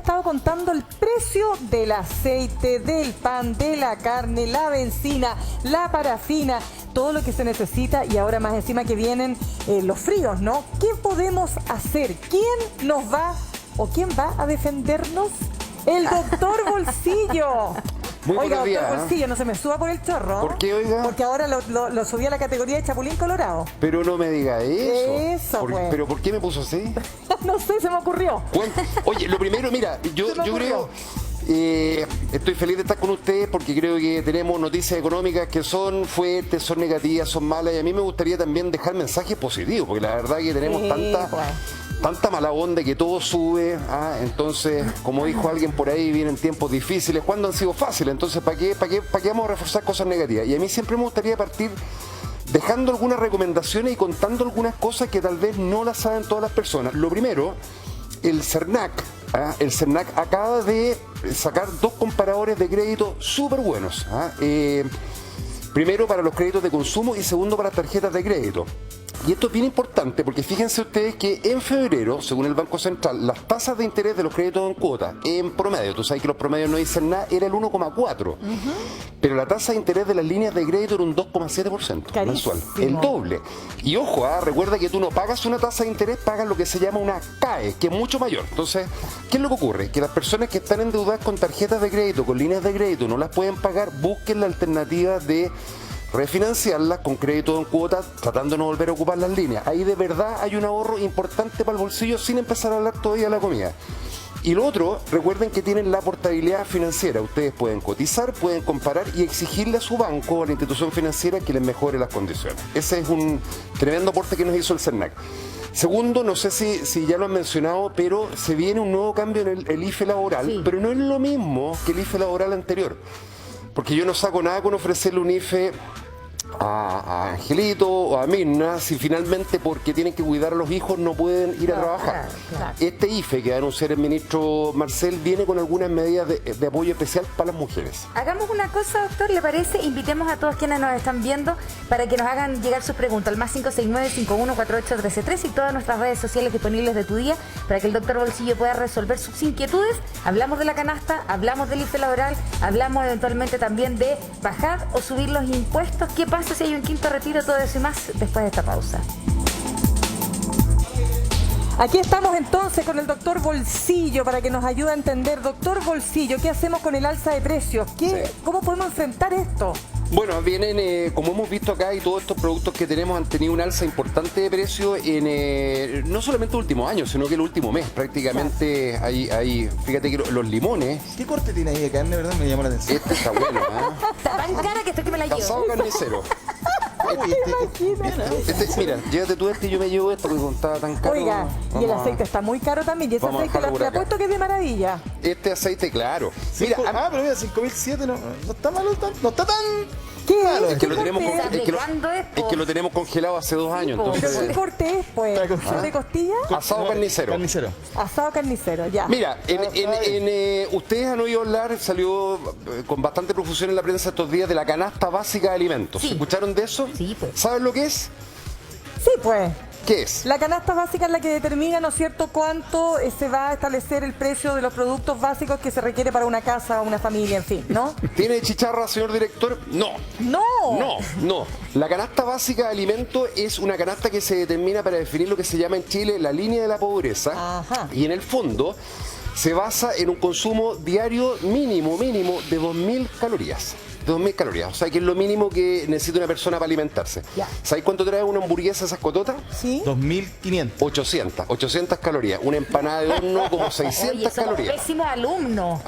estado contando el precio del aceite, del pan, de la carne, la benzina, la parafina, todo lo que se necesita y ahora más encima que vienen los fríos, ¿no? ¿Qué podemos hacer? ¿Quién nos va o quién va a defendernos? El doctor Bolsillo. Muy oiga, buenos días, doctor Bolsillo, no se me suba por el chorro. ¿Por qué, oiga? Porque ahora lo subí a la categoría de Chapulín Colorado. Pero no me diga eso. Eso, pues. ¿Pero por qué me puso así? No sé, se me ocurrió. Oye, lo primero, mira, yo creo... estoy feliz de estar con ustedes porque creo que tenemos noticias económicas que son fuertes, son negativas, son malas, y a mí me gustaría también dejar mensajes positivos, porque la verdad que tenemos tanta mala onda que todo sube, entonces, como dijo alguien por ahí, vienen tiempos difíciles, ¿cuándo han sido fáciles? Entonces, ¿para qué vamos a reforzar cosas negativas? Y a mí siempre me gustaría partir dejando algunas recomendaciones y contando algunas cosas que tal vez no las saben todas las personas. Lo primero, el CERNAC acaba de sacar dos comparadores de crédito súper buenos. Primero para los créditos de consumo y segundo para las tarjetas de crédito. Y esto es bien importante porque fíjense ustedes que en febrero, según el Banco Central, las tasas de interés de los créditos en cuota, en promedio, tú sabes que los promedios no dicen nada, era el 1,4%. Pero la tasa de interés de las líneas de crédito era un 2,7% mensual. El doble. Y ojo, recuerda que tú no pagas una tasa de interés, pagas lo que se llama una CAE, que es mucho mayor. Entonces, ¿qué es lo que ocurre? Que las personas que están endeudadas con tarjetas de crédito, con líneas de crédito, no las pueden pagar, busquen la alternativa de refinanciarlas con crédito en cuotas, tratando de no volver a ocupar las líneas. Ahí de verdad hay un ahorro importante para el bolsillo sin empezar a hablar todavía de la comida. Y lo otro, recuerden que tienen la portabilidad financiera. Ustedes pueden cotizar, pueden comparar y exigirle a su banco o a la institución financiera que les mejore las condiciones. Ese es un tremendo aporte que nos hizo el CERNAC. Segundo, no sé si ya lo han mencionado, pero se viene un nuevo cambio en el IFE laboral, pero no es lo mismo que el IFE laboral anterior. Porque yo no saco nada con ofrecerle un IFE a Angelito o a Mirna si finalmente porque tienen que cuidar a los hijos no pueden ir a trabajar. Claro. Este IFE que va a anunciar el ministro Marcel viene con algunas medidas de apoyo especial para las mujeres. Hagamos una cosa, doctor, ¿le parece? Invitemos a todos quienes nos están viendo para que nos hagan llegar sus preguntas al más 569-5148-1313 y todas nuestras redes sociales disponibles de Tu Día para que el doctor Bolsillo pueda resolver sus inquietudes. Hablamos de la canasta, hablamos del IFE laboral, hablamos eventualmente también de bajar o subir los impuestos. ¿Qué pasa si hay un quinto retiro? Todo eso y más después de esta pausa. Aquí estamos entonces con el doctor Bolsillo para que nos ayude a entender. Doctor Bolsillo, ¿qué hacemos con el alza de precios? ¿Cómo podemos enfrentar esto? Bueno, vienen, como hemos visto acá, y todos estos productos que tenemos han tenido un alza importante de precio en no solamente los últimos años, sino que el último mes. Prácticamente hay fíjate que los limones... ¿Qué corte tiene ahí de carne, verdad? Me llamó la atención. Este está bueno, Está tan cara que estoy que me la llevo. Asado carnicero. Mira, llévate tú este y yo me llevo esto porque estaba tan caro. Oiga, y el aceite está muy caro también. Y ese aceite le apuesto que es de maravilla. Este aceite, claro. Mira, pero mira, 5.007 no está malo, no está tan... ¿Qué? Claro, es que lo tenemos congelado hace 2 años. Entonces, ¿Pero qué corte es, pues? ¿De costilla? Asado carnicero. Asado carnicero, ya. Mira, ustedes han oído hablar, salió con bastante profusión en la prensa estos días de la canasta básica de alimentos. Sí. ¿Escucharon de eso? Sí, pues. ¿Saben lo que es? Sí, pues. ¿Qué es? La canasta básica es la que determina, ¿no es cierto?, cuánto se va a establecer el precio de los productos básicos que se requiere para una casa o una familia, en fin, ¿no? ¿Tiene chicharra, señor director? No. No. La canasta básica de alimentos es una canasta que se determina para definir lo que se llama en Chile la línea de la pobreza. Ajá. Y en el fondo se basa en un consumo diario mínimo de 2.000 calorías. 2.000 calorías, o sea que es lo mínimo que necesita una persona para alimentarse. ¿Sabes cuánto trae una hamburguesa esas cototas? Sí. 2.500. 800 calorías. Una empanada de horno como 600 calorías. Pésimo alumno.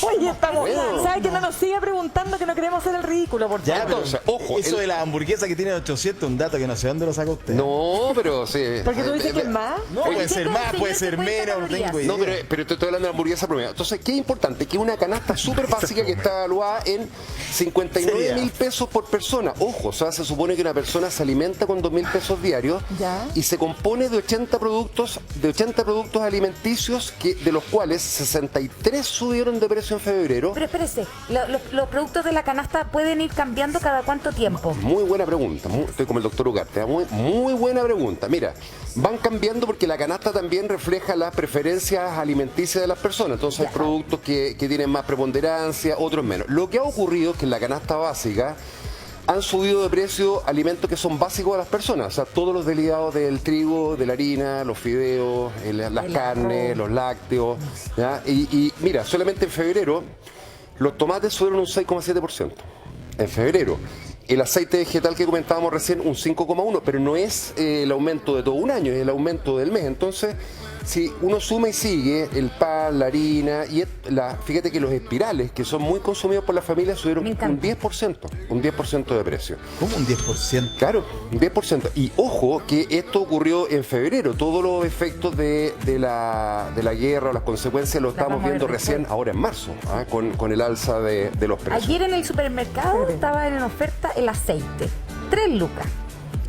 Oye, estamos. ¿Sabes que no nos sigue preguntando que no queremos hacer el ridículo? Por ya, favor. pero ojo. Eso de la hamburguesa que tiene 800, un dato que no sé dónde lo saca usted. No, pero sí. Porque tú dices que es más. No, puede ser más, puede ser menos, no tengo idea. No, pero te estoy hablando de la hamburguesa promedio. Entonces, ¿qué es importante? Que una canasta súper básica que está evaluada en 59.000 pesos por persona. Ojo, o sea, se supone que una persona se alimenta con 2.000 pesos diarios y se compone de 80 productos alimenticios de los cuales 63 subieron de precio en febrero. Pero espérese, ¿los productos de la canasta pueden ir cambiando cada cuánto tiempo? Muy buena pregunta. Estoy como el doctor Ugarte. Muy buena pregunta. Mira, van cambiando porque la canasta también refleja las preferencias alimenticias de las personas. Entonces hay productos que tienen más preponderancia, otros menos. Lo que ha ocurrido es que en la canasta básica han subido de precio alimentos que son básicos a las personas, o sea, todos los derivados del trigo, de la harina, los fideos, las carnes, los lácteos, ¿ya? Y mira, solamente en febrero los tomates subieron un 6,7%. En febrero. El aceite vegetal que comentábamos recién, un 5,1%, pero no es el aumento de todo un año, es el aumento del mes. Entonces, si uno suma y sigue, el pan, la harina, y fíjate que los espirales, que son muy consumidos por la familia, subieron un 10% de precio. ¿Cómo un 10%? Claro, un 10%. Y ojo que esto ocurrió en febrero. Todos los efectos de la guerra, las consecuencias, lo estamos viendo recién ahora en marzo, con el alza de los precios. Ayer en el supermercado estaba en oferta el aceite. 3 lucas.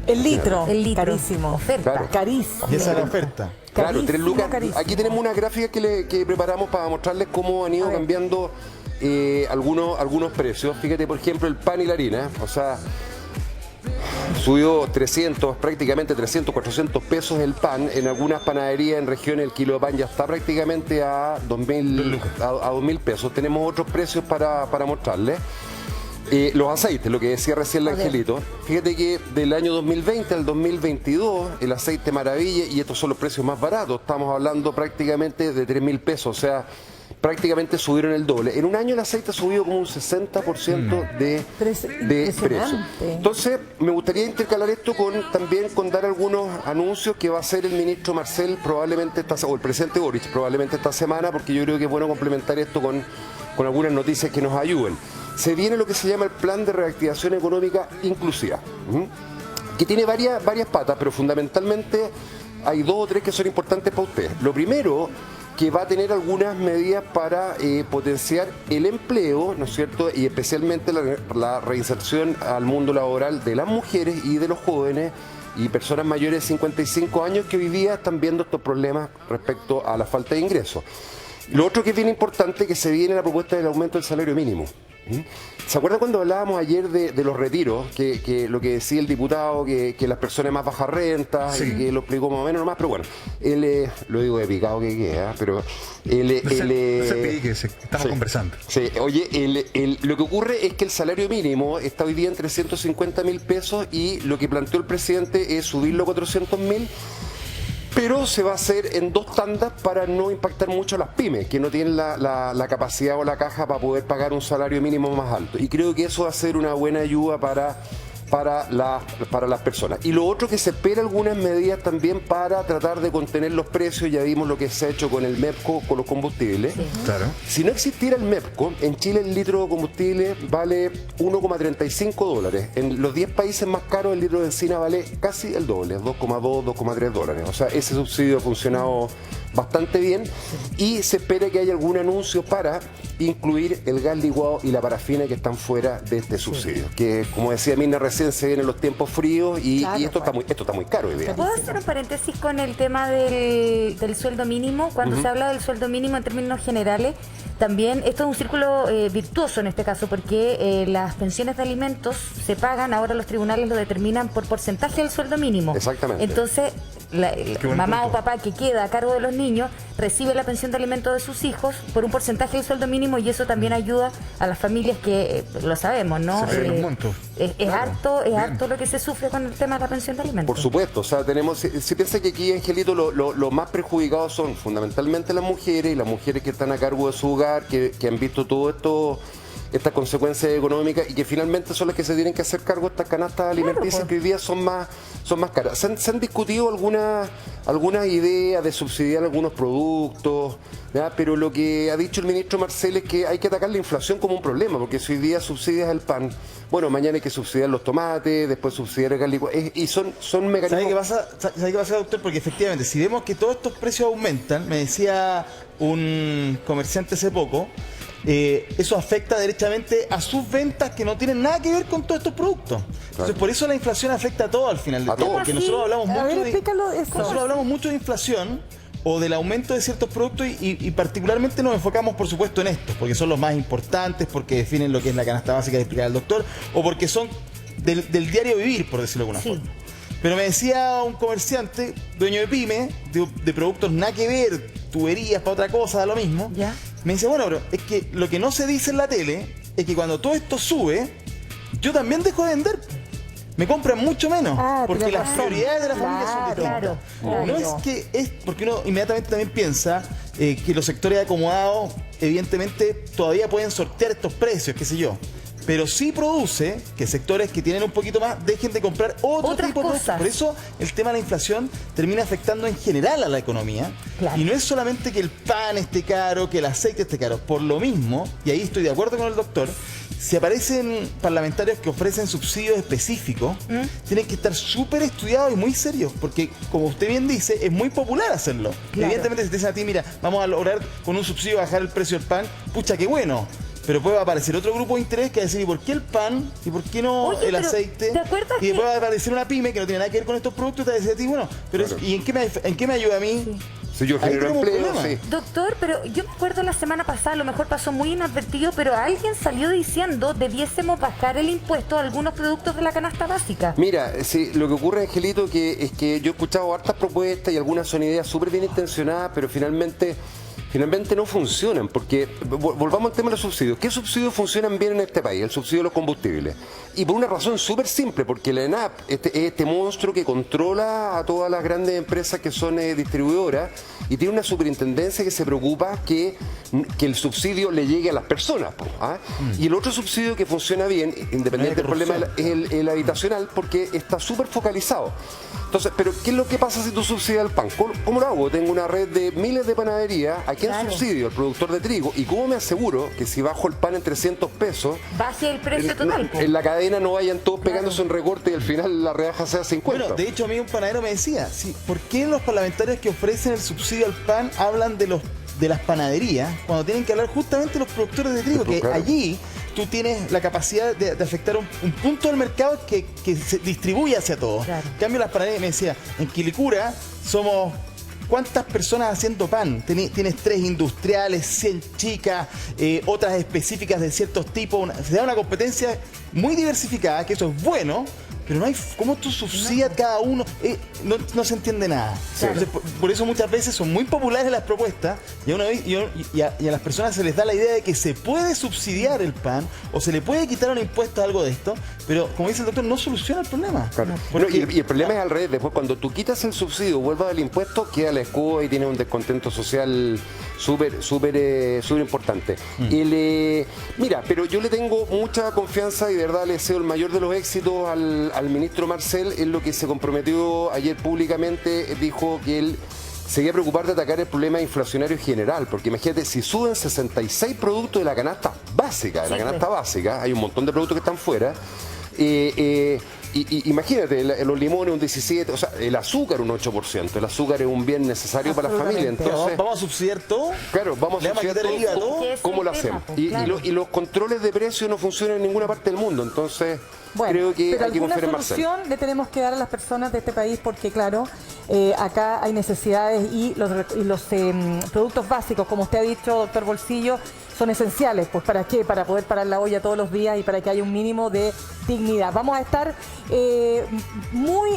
El litro. Carísimo. Oferta. Claro. Carísimo. Y esa es la oferta. Claro, 3 lucas. Carísimo. Aquí tenemos una gráfica que preparamos para mostrarles cómo han ido cambiando algunos precios. Fíjate, por ejemplo, el pan y la harina. O sea, subió prácticamente 300, 400 pesos el pan. En algunas panaderías en regiones el kilo de pan ya está prácticamente a 2.000 pesos. Tenemos otros precios para mostrarles. Los aceites, lo que decía recién el Angelito. Fíjate que del año 2020 al 2022, el aceite Maravilla, y estos son los precios más baratos, estamos hablando prácticamente de 3.000 pesos, o sea, prácticamente subieron el doble. En un año el aceite ha subido como un 60% de precio. Entonces, me gustaría intercalar esto también con dar algunos anuncios que va a hacer el ministro Marcel probablemente o el presidente Boric probablemente esta semana, porque yo creo que es bueno complementar esto con algunas noticias que nos ayuden. Se viene lo que se llama el Plan de Reactivación Económica Inclusiva, que tiene varias patas, pero fundamentalmente hay 2 o 3 que son importantes para ustedes. Lo primero, que va a tener algunas medidas para potenciar el empleo, ¿no es cierto?, y especialmente la reinserción al mundo laboral de las mujeres y de los jóvenes y personas mayores de 55 años que hoy día están viendo estos problemas respecto a la falta de ingresos. Lo otro que es bien importante, que se viene la propuesta del aumento del salario mínimo. ¿Se acuerdan cuando hablábamos ayer de los retiros? Que lo que decía el diputado, que las personas de más baja renta, y que lo explicó más o menos nomás, pero bueno, lo digo de picado que queda, pero estamos conversando. Sí, oye, lo que ocurre es que el salario mínimo está hoy día en 350.000 pesos y lo que planteó el presidente es subirlo a 400.000. Pero se va a hacer en 2 tandas para no impactar mucho a las pymes, que no tienen la capacidad o la caja para poder pagar un salario mínimo más alto. Y creo que eso va a ser una buena ayuda para las personas. Y lo otro, que se espera algunas medidas también para tratar de contener los precios. Ya vimos lo que se ha hecho con el MEPCO, con los combustibles. Sí. Claro. Si no existiera el MEPCO, en Chile el litro de combustible vale $1,35. En los 10 países más caros el litro de benzina vale casi el doble, $2,2, $2,3. O sea, ese subsidio ha funcionado bastante bien y se espera que haya algún anuncio para incluir el gas licuado y la parafina que están fuera de este subsidio. Que, como decía Mirna recién, se vienen los tiempos fríos y esto está muy caro hoy día. ¿Puedo hacer un paréntesis con el tema del sueldo mínimo? Cuando se habla del sueldo mínimo en términos generales, también esto es un círculo virtuoso en este caso, porque las pensiones de alimentos se pagan, ahora los tribunales lo determinan por porcentaje del sueldo mínimo. Exactamente. Entonces, la mamá o papá que queda a cargo de los niños recibe la pensión de alimentos de sus hijos por un porcentaje del sueldo mínimo, y eso también ayuda a las familias que, lo sabemos, ¿no? Es harto lo que se sufre con el tema de la pensión de alimentos. Por supuesto, o sea, si piensa que aquí, Angelito, lo más perjudicados son fundamentalmente las mujeres, y las mujeres que están a cargo de su hogar, que han visto todo esto, estas consecuencias económicas, y que finalmente son las que se tienen que hacer cargo de estas canastas alimenticias, que hoy día son más caras. Se han discutido algunas ideas de subsidiar algunos productos, ¿ya? Pero lo que ha dicho el ministro Marcel es que hay que atacar la inflación como un problema, porque si hoy día subsidias el pan, bueno, mañana hay que subsidiar los tomates, después subsidiar el gas licuado, y son mecanismos. ¿Sabe qué pasa, doctor? Porque efectivamente, si vemos que todos estos precios aumentan, me decía un comerciante hace poco, eso afecta derechamente a sus ventas, que no tienen nada que ver con todos estos productos. Entonces, por eso la inflación afecta a todo al final del día, porque nosotros hablamos mucho de inflación o del aumento de ciertos productos y particularmente nos enfocamos, por supuesto, en estos, porque son los más importantes, porque definen lo que es la canasta básica de explicar el doctor, o porque son del diario vivir, por decirlo de alguna forma. Pero me decía un comerciante, dueño de pyme, de productos nada que ver, tuberías para otra cosa, da lo mismo. ¿Ya? Me dice, bueno, pero es que lo que no se dice en la tele es que cuando todo esto sube, yo también dejo de vender. Me compran mucho menos, porque tienes las razón. prioridades de la familia son distintas. claro. No es que es porque uno inmediatamente también piensa que los sectores acomodados evidentemente todavía pueden sortear estos precios, qué sé yo. Pero sí produce que sectores que tienen un poquito más dejen de comprar otro tipo de productos. Por eso el tema de la inflación termina afectando en general a la economía. Claro. Y no es solamente que el pan esté caro, que el aceite esté caro. Por lo mismo, y ahí estoy de acuerdo con el doctor, si aparecen parlamentarios que ofrecen subsidios específicos, tienen que estar súper estudiados y muy serios, porque como usted bien dice, es muy popular hacerlo. Claro. Evidentemente si te dicen a ti, mira, vamos a lograr con un subsidio bajar el precio del pan, pucha, qué bueno. Pero puede aparecer otro grupo de interés que va a decir, ¿y por qué el pan? ¿Y por qué no Oye, el pero, aceite? ¿te acuerdas Y que- después va a aparecer una pyme que no tiene nada que ver con estos productos y te va a decir a ti, bueno, pero Claro. ¿y en qué me ayuda a mí? Si yo Ahí genero tenemos un empleo, problema. sí. Doctor, pero yo me acuerdo la semana pasada, a lo mejor pasó muy inadvertido, pero alguien salió diciendo debiésemos bajar el impuesto a algunos productos de la canasta básica. Mira, sí, lo que ocurre, Angelito, es que yo he escuchado hartas propuestas y algunas son ideas súper bien intencionadas, pero finalmente no funcionan, porque volvamos al tema de los subsidios. ¿Qué subsidios funcionan bien en este país? El subsidio de los combustibles. Y por una razón súper simple, porque la ENAP, este monstruo que controla a todas las grandes empresas que son distribuidoras, y tiene una superintendencia que se preocupa que el subsidio le llegue a las personas. ¿Ah? Y el otro subsidio que funciona bien, independiente del problema, es el habitacional, porque está súper focalizado. Entonces, pero ¿qué es lo que pasa si tú subsidias el pan? ¿Cómo lo hago? Tengo una red de miles de panaderías. ¿A quién Claro. subsidio? El productor de trigo. ¿Y cómo me aseguro que si bajo el pan en 300 pesos, Va hacia el precio total. po. en la cadena no vayan todos pegándose un recorte y al final la rebaja sea 50? Bueno, de hecho a mí un panadero me decía, sí, ¿por qué los parlamentarios que ofrecen el subsidio al pan hablan de las panaderías cuando tienen que hablar justamente de los productores de trigo? Pues, Que claro. allí tú tienes la capacidad de afectar un punto del mercado que se distribuye hacia todos. Claro. En cambio las panaderías, me decía, en Quilicura somos... ¿Cuántas personas haciendo pan? Tienes 3 industriales, 100 chicas, otras específicas de ciertos tipos. Se da una competencia muy diversificada, que eso es bueno, pero no hay cómo tú subsidias cada uno. No se entiende nada. Entonces, por eso muchas veces son muy populares las propuestas y a las personas se les da la idea de que se puede subsidiar el pan o se le puede quitar un impuesto a algo de esto, pero como dice el doctor, no soluciona el problema. Claro. Porque- Bueno, y el problema es al revés. Después, cuando tú quitas el subsidio, vuelvas al impuesto, queda la escudo y tiene un descontento social súper importante. Mira, pero yo le tengo mucha confianza y de verdad le deseo el mayor de los éxitos al ministro Marcel. En lo que se comprometió ayer públicamente, dijo que él se iba a preocupar de atacar el problema inflacionario general, porque imagínate, si suben 66 productos de la canasta básica, hay un montón de productos que están fuera, imagínate, los limones un 17%, o sea, el azúcar un 8%, el azúcar es un bien necesario para la familia, Absolutamente. Pero entonces... ¿vamos a subsidiar todo? Claro, vamos ¿Le a vamos a subsidiar quitar el IVA a todo? Que es ¿Cómo el lo tema, hacemos? pues, Y claro. los controles de precios no funcionan en ninguna parte del mundo, entonces Bueno, creo que pero hay que alguna confiar en Marcel. solución le tenemos que dar a las personas de este país porque, claro, acá hay necesidades y los productos básicos, como usted ha dicho, doctor Bolsillo, son esenciales. Pues ¿para qué? Para poder parar la olla todos los días y para que haya un mínimo de dignidad. Vamos a estar muy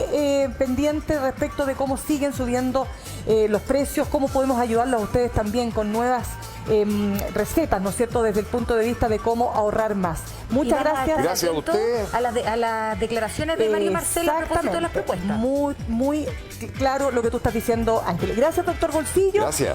pendientes respecto de cómo siguen subiendo los precios, cómo podemos ayudarlos a ustedes también con nuevas recetas, ¿no es cierto?, desde el punto de vista de cómo ahorrar más. Muchas Y vamos a gracias. estar Gracias a atentos usted. a las declaraciones de Mario Marcel a propósito de las propuestas. Muy claro lo que tú estás diciendo, Ángel. Gracias, doctor Bolsillo. Gracias.